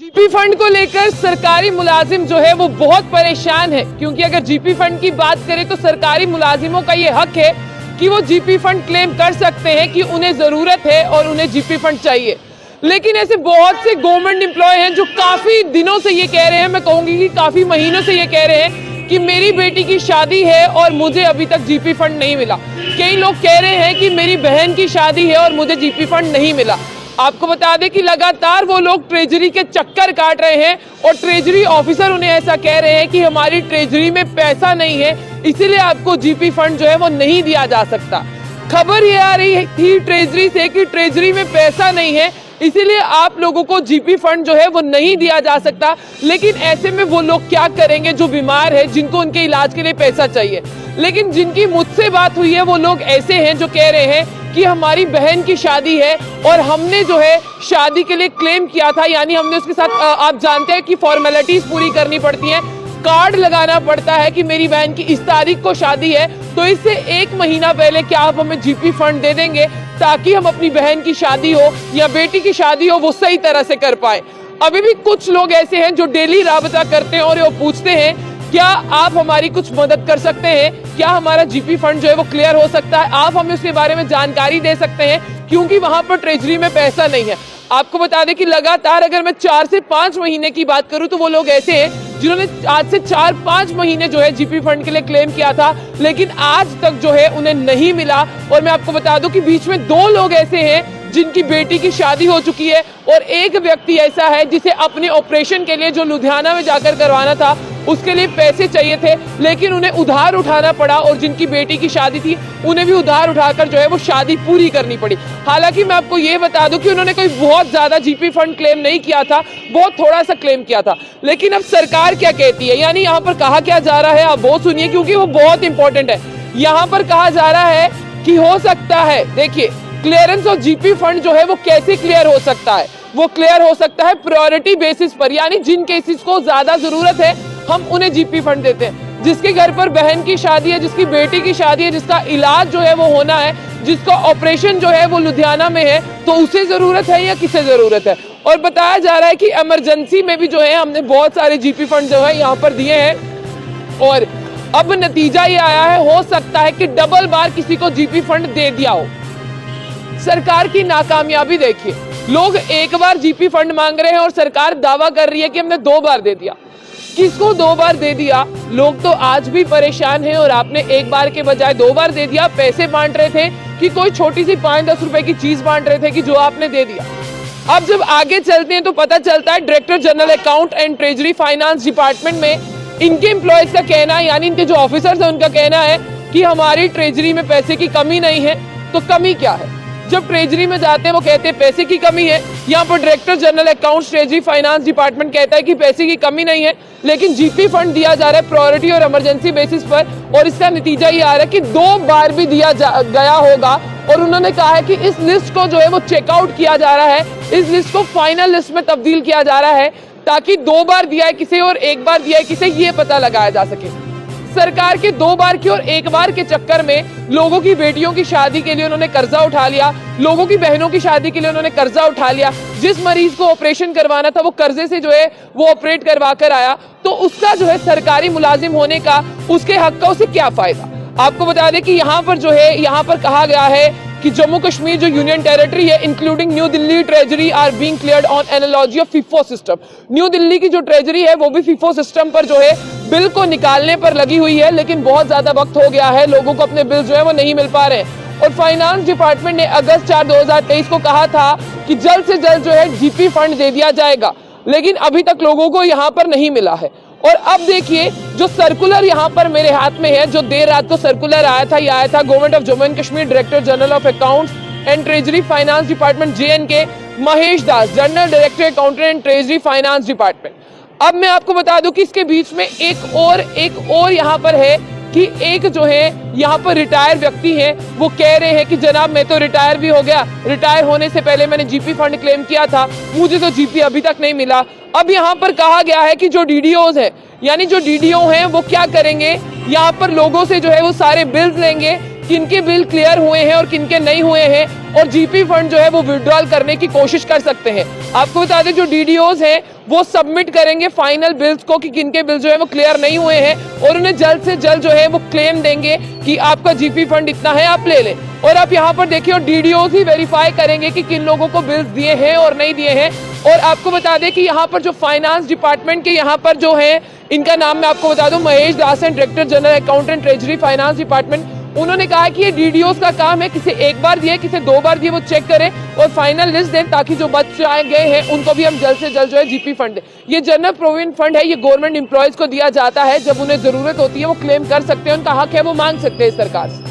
GP fund को लेकर सरकारी मुलाजिम जो है वो बहुत परेशान है, क्योंकि अगर जीपी फंड की बात करें तो सरकारी मुलाजिमों का ये हक है कि वो जीपी फंड क्लेम कर सकते हैं कि उन्हें जरूरत है और उन्हें जीपी फंड चाहिए। लेकिन ऐसे बहुत से गवर्नमेंट एम्प्लॉय हैं जो काफी दिनों से ये कह रहे हैं, मैं कहूंगी कि काफी महीनों से ये कह रहे हैं कि मेरी बेटी की शादी है और मुझे अभी तक जीपी फंड नहीं मिला। कई लोग कह रहे हैं कि मेरी बहन की शादी है और मुझे जीपी फंड नहीं मिला। आपको बता दें कि लगातार वो लोग ट्रेजरी के चक्कर काट रहे हैं और ट्रेजरी ऑफिसर उन्हें ऐसा कह रहे हैं कि हमारी ट्रेजरी में पैसा नहीं है, इसीलिए आपको जीपी फंड जो है वो नहीं दिया जा सकता। खबर ये आ रही थी ट्रेजरी से कि ट्रेजरी में पैसा नहीं है, इसीलिए आप लोगों को जीपी फंड जो है वो नहीं दिया जा सकता। लेकिन ऐसे में वो लोग क्या करेंगे जो बीमार है, जिनको उनके इलाज के लिए पैसा चाहिए। लेकिन जिनकी मुझसे बात हुई है वो लोग ऐसे हैं जो कह रहे हैं कि हमारी बहन की शादी है और हमने जो है शादी के लिए क्लेम किया था, यानी हमने उसके साथ आप जानते हैं कि फॉर्मेलिटीज पूरी करनी पड़ती हैं, कार्ड लगाना पड़ता है कि मेरी बहन की इस तारीख को शादी है, तो इससे 1 महीना पहले क्या आप हमें जीपी फंड दे देंगे ताकि हम अपनी बहन की शादी हो या बेटी की शादी हो वो सही तरह से कर पाए। अभी भी कुछ लोग ऐसे हैं जो डेली राबता करते हैं और वो पूछते हैं क्या आप हमारी कुछ मदद कर सकते हैं, क्या हमारा जीपी फंड जो है वो क्लियर हो सकता है, आप हमें उसके बारे में जानकारी दे सकते हैं, क्योंकि वहां पर ट्रेजरी में पैसा नहीं है। आपको बता दें कि लगातार अगर मैं 4 से 5 महीने की बात करूं तो वो लोग ऐसे हैं जिन्होंने आज से 4-5 महीने जो है जीपी फंड के लिए क्लेम किया था, लेकिन आज तक जो है उन्हें नहीं मिला। और मैं आपको बता दूं कि बीच में 2 लोग ऐसे हैं जिनकी बेटी की शादी हो चुकी है और एक व्यक्ति ऐसा है जिसे अपने ऑपरेशन के लिए जो लुधियाना में जाकर करवाना था उसके लिए पैसे चाहिए थे, लेकिन उन्हें उधार उठाना पड़ा और जिनकी बेटी की शादी थी उन्हें भी उधार उठाकर जो है वो शादी पूरी करनी पड़ी। हालांकि मैं आपको ये बता दूं कि उन्होंने कोई बहुत ज्यादा जीपी फंड क्लेम नहीं किया था, बहुत थोड़ा सा क्लेम किया था। लेकिन अब सरकार क्या कहती है, यानी यहाँ पर कहा क्या जा रहा है, आप वो सुनिए क्योंकि वो बहुत इंपॉर्टेंट है। यहाँ पर कहा जा रहा है कि हो सकता है, देखिए क्लियरेंस ऑफ जीपी फंड जो है वो कैसे क्लियर हो सकता है, वो क्लियर हो सकता है प्रायोरिटी बेसिस पर, यानी जिन केसेस को ज्यादा जरूरत है हम उन्हें जीपी फंड देते हैं। जिसके घर पर बहन की शादी है, जिसकी बेटी की शादी है, जिसका इलाज जो है वो होना है, जिसका ऑपरेशन जो है वो लुधियाना में है, तो उसे जरूरत है या किसे जरूरत है। और बताया जा रहा है कि इमरजेंसी में भी जो है हमने बहुत सारे जीपी फंड जो है यहाँ पर दिए हैं और अब नतीजा ये आया है, हो सकता है कि डबल बार किसी को जीपी फंड दे दिया हो। सरकार की नाकामयाबी देखिए, लोग 1 बार जीपी फंड मांग रहे हैं और सरकार दावा कर रही है कि हमने 2 बार दे दिया। किसको 2 बार दे दिया? लोग तो आज भी परेशान हैं और आपने 1 बार के बजाय 2 बार दे दिया। पैसे बांट रहे थे कि कोई छोटी सी 5-10 रुपए की चीज बांट रहे थे कि जो आपने दे दिया। अब जब आगे चलते हैं तो पता चलता है director general account and treasury finance department में इनके एम्प्लॉयज का कहना है, यानी इनके जो ऑफिसर्स हैं उनका कहना है कि हमारी ट्रेजरी में पैसे की कमी नहीं है। तो कमी क्या है? जब ट्रेजरी में जाते हैं वो कहते हैं पैसे की कमी है, यहाँ पर director general accounts treasury finance department कहता है कि पैसे की कमी नहीं है, लेकिन जीपी फंड दिया जा रहा है प्रायोरिटी और इमरजेंसी बेसिस पर। और इसका नतीजा ये आ रहा है कि 2 बार भी दिया गया होगा। और उन्होंने कहा है कि इस लिस्ट को जो है वो चेकआउट किया जा रहा है, इस लिस्ट को फाइनल लिस्ट में तब्दील किया जा रहा है ताकि 2 बार दिया है किसे और 1 बार दिया है किसे ये पता लगाया जा सके। सरकार के 2 बार की और 1 बार के चक्कर में लोगों की बेटियों की शादी के लिए उन्होंने कर्जा उठा लिया, लोगों की बहनों की शादी के लिए उन्होंने कर्जा उठा लिया। जिस मरीज को ऑपरेशन करवाना था वो कर्जे से जो है वो ऑपरेट करवा कर आया, तो उसका जो है सरकारी मुलाजिम होने का, उसके हक का उसे क्या फायदा। आपको बता दें कि यहाँ पर जो है यहाँ पर कहा गया है कि जम्मू कश्मीर जो यूनियन टेरिटरी है including New Delhi treasury are being cleared on analogy of FIFO system. New Delhi की जो ट्रेजरी है वो भी फीफो सिस्टम पर जो है बिल को निकालने पर लगी हुई है, लेकिन बहुत ज्यादा वक्त हो गया है, लोगों को अपने बिल जो है वो नहीं मिल पा रहे हैं। और फाइनेंस डिपार्टमेंट ने अगस्त 4, 2023 को कहा था कि जल्द से जल्द जो है जीपी फंड दे दिया जाएगा, लेकिन अभी तक लोगों को यहाँ पर नहीं मिला है। और अब देखिए जो सर्कुलर यहाँ पर मेरे हाथ में है, जो देर रात को सर्कुलर आया था, यह आया था government of Jammu and Kashmir director general of accounts and treasury finance department JNK Mahesh Das, general director accountant and treasury finance department. अब मैं आपको बता दूं कि इसके बीच में एक और यहाँ पर है कि एक जो है यहाँ पर रिटायर व्यक्ति हैं, वो कह रहे हैं कि जनाब मैं तो रिटायर भी हो गया, रिटायर होने से पहले मैंने जीपी फंड क्लेम किया था, मुझे तो जीपी अभी तक नहीं मिला। अब यहाँ पर कहा गया है कि जो DDOs है, यानी जो DDO हैं वो क्या करेंगे, यहाँ पर लोगों से जो है वो सारे बिल्स लेंगे, किनके बिल क्लियर हुए हैं और किनके नहीं हुए हैं, और जीपी फंड जो है वो विड्रॉल करने की कोशिश कर सकते हैं। आपको बता दें जो डीडीओज हैं वो सबमिट करेंगे फाइनल बिल्स को कि किनके बिल जो है वो क्लियर नहीं हुए हैं, और उन्हें जल्द से जल्द जो है वो क्लेम देंगे कि आपका जीपी फंड इतना है, आप ले लें। और आप यहाँ पर देखिए, और डीडीओज ही वेरीफाई करेंगे कि किन लोगों को बिल्स दिए हैं और नहीं दिए हैं। और आपको बता दें कि यहाँ पर जो फाइनेंस डिपार्टमेंट के यहाँ पर जो है, इनका नाम मैं आपको बता दूं, महेश दास हैं, director general accountant treasury finance department. उन्होंने कहा कि ये डीडीओज का काम है, किसे एक बार दिए किसे 2 बार दिए वो चेक करें और फाइनल लिस्ट दें, ताकि जो बच गए हैं उनको भी हम जल्द से जल्द जो है जीपी फंड दें। ये जनरल प्रोविडेंट फंड है, ये गवर्नमेंट एम्प्लॉयज को दिया जाता है, जब उन्हें जरूरत होती है वो क्लेम कर सकते हैं, उनका हक है, वो मांग सकते हैं सरकार से।